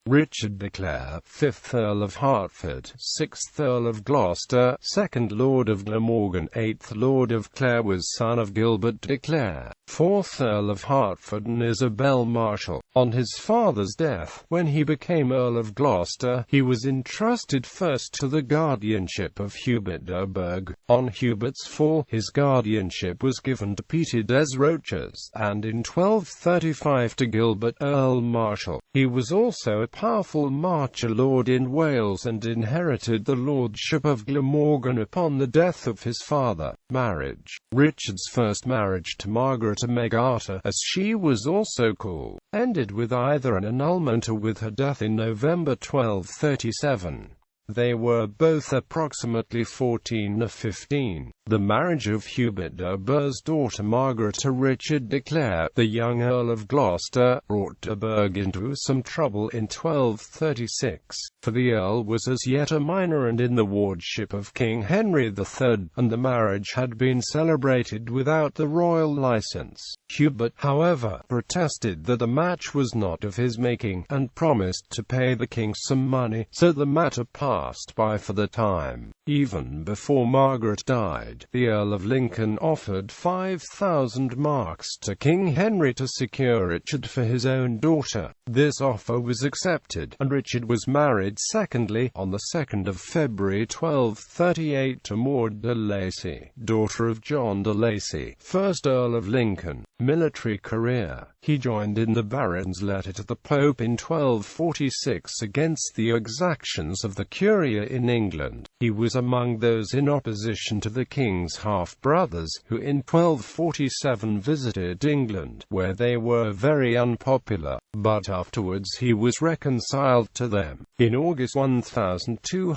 Richard de Clare, 5th Earl of Hertford, 6th Earl of Gloucester, 2nd Lord of Glamorgan, 8th Lord of Clare, was son of Gilbert de Clare, 4th Earl of Hertford, and Isabel Marshal. On his father's death, when he became Earl of Gloucester, he was entrusted first to the guardianship of Hubert de Burgh. On Hubert's fall, his guardianship was given to Peter des Roches, and in 1235 to Gilbert Earl Marshall. He was also a powerful marcher lord in Wales and inherited the Lordship of Glamorgan upon the death of his father. Marriage. Richard's first marriage to Margaret Megata, as she was also called, ended with either an annulment or with her death in November 1237. They were both approximately 14 or 15. The marriage of Hubert de Burgh's daughter Margaret to Richard de Clare, the young Earl of Gloucester, brought de Burgh into some trouble in 1236, for the Earl was as yet a minor and in the wardship of King Henry III, and the marriage had been celebrated without the royal license. Hubert, however, protested that the match was not of his making, and promised to pay the king some money, so the matter passed by for the time. Even before Margaret died, the Earl of Lincoln offered 5,000 marks to King Henry to secure Richard for his own daughter. This offer was accepted, and Richard was married secondly, on the 2nd of February 1238 to Maud de Lacy, daughter of John de Lacy, 1st Earl of Lincoln. Military career. He joined in the Baron's letter to the Pope in 1246 against the exactions of the Curia in England. He was among those in opposition to the king's half-brothers, who in 1247 visited England, where they were very unpopular, but afterwards he was reconciled to them. In August 1252,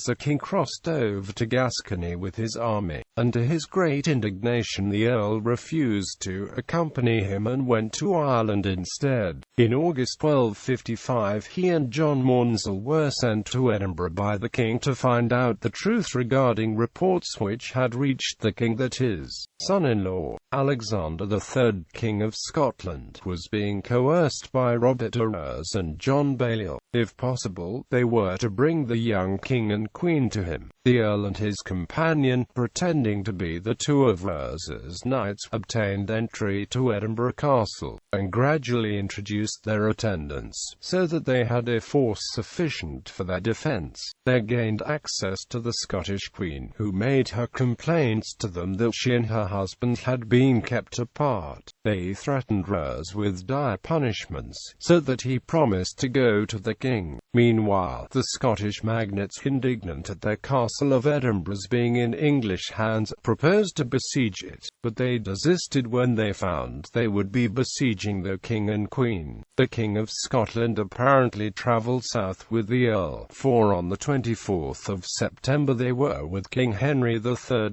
the king crossed over to Gascony with his army, and to his great indignation the Earl refused to accompany him and went to Ireland instead. In August 1255 he and John Maunsell were sent to Edinburgh by the king to find out the truth regarding reports which had reached the king that his son-in-law, Alexander III, King of Scotland, was being coerced by Robert de Roches and John Balliol. If possible, they were to bring the young king and queen to him. The Earl and his companion, pretending to be the two of Roches's knights, obtained entry to Edinburgh Castle, and gradually introduced their attendants, so that they had a force sufficient for their defence. They gained access to the Scottish Queen, who made her complaints to them that she and her husband had been kept apart. They threatened Roches with dire punishments, so that he promised to go to the king. Meanwhile, the Scottish magnates, indignant at their castle of Edinburgh's being in English hands, proposed to besiege it, but they desisted when they found they would be besieging the king and queen. The King of Scotland apparently travelled south with the Earl, for on the 24th of September they were with King Henry III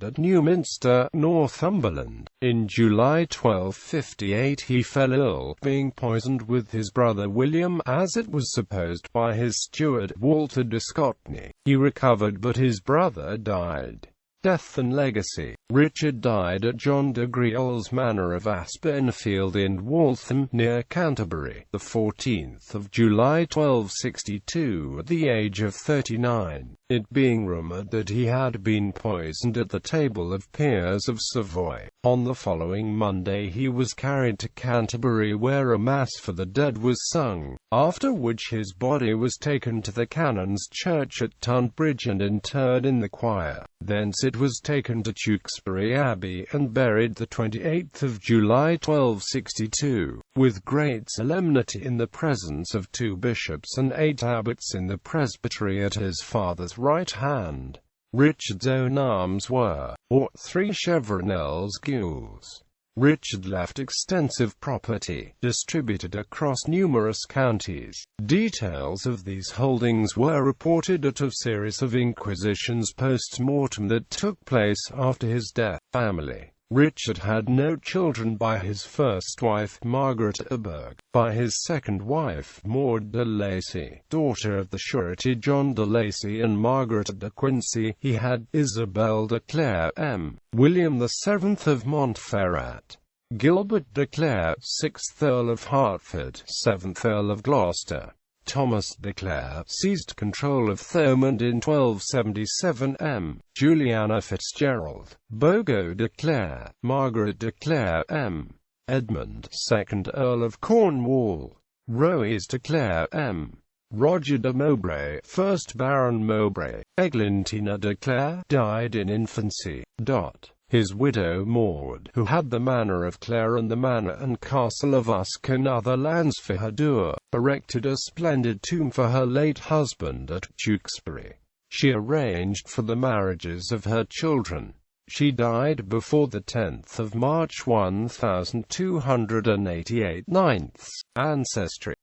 at Newminster, Northumberland. In July 1258 he fell ill, being poisoned with his brother William, as it was supposed, by his steward, Walter de Scotney. He recovered, but his brother died. Death and legacy. Richard died at John de Griol's manor of Aspenfield in Waltham, near Canterbury, the 14th of July 1262, at the age of 39, it being rumoured that he had been poisoned at the table of peers of Savoy. On the following Monday he was carried to Canterbury, where a mass for the dead was sung, after which his body was taken to the Canon's Church at Tunbridge and interred in the choir. Thence it was taken to Tewkesbury Abbey and buried the 28th of July 1262, with great solemnity in the presence of 2 bishops and 8 abbots in the presbytery at his father's right hand. Richard's own arms were, or 3 chevronels gules. Richard left extensive property, distributed across numerous counties. Details of these holdings were reported at a series of inquisitions post-mortem that took place after his death. Family. Richard had no children by his first wife, Margaret de Burgh. By his second wife, Maud de Lacy, daughter of the surety John de Lacy and Margaret de Quincy, he had Isabel de Clare, William VII of Montferrat. Gilbert de Clare, 6th Earl of Hertford, 7th Earl of Gloucester. Thomas de Clare seized control of Thomond in 1277. Juliana Fitzgerald, Bogo de Clare, Margaret de Clare. Edmund, 2nd Earl of Cornwall. Roches de Clare. Roger de Mowbray, 1st Baron Mowbray. Eglintina de Clare died in infancy. His widow Maud, who had the manor of Clare and the manor and castle of Usk and other lands for her dower, erected a splendid tomb for her late husband at Tewkesbury. She arranged for the marriages of her children. She died before the 10th of March 1288. 9th ancestry.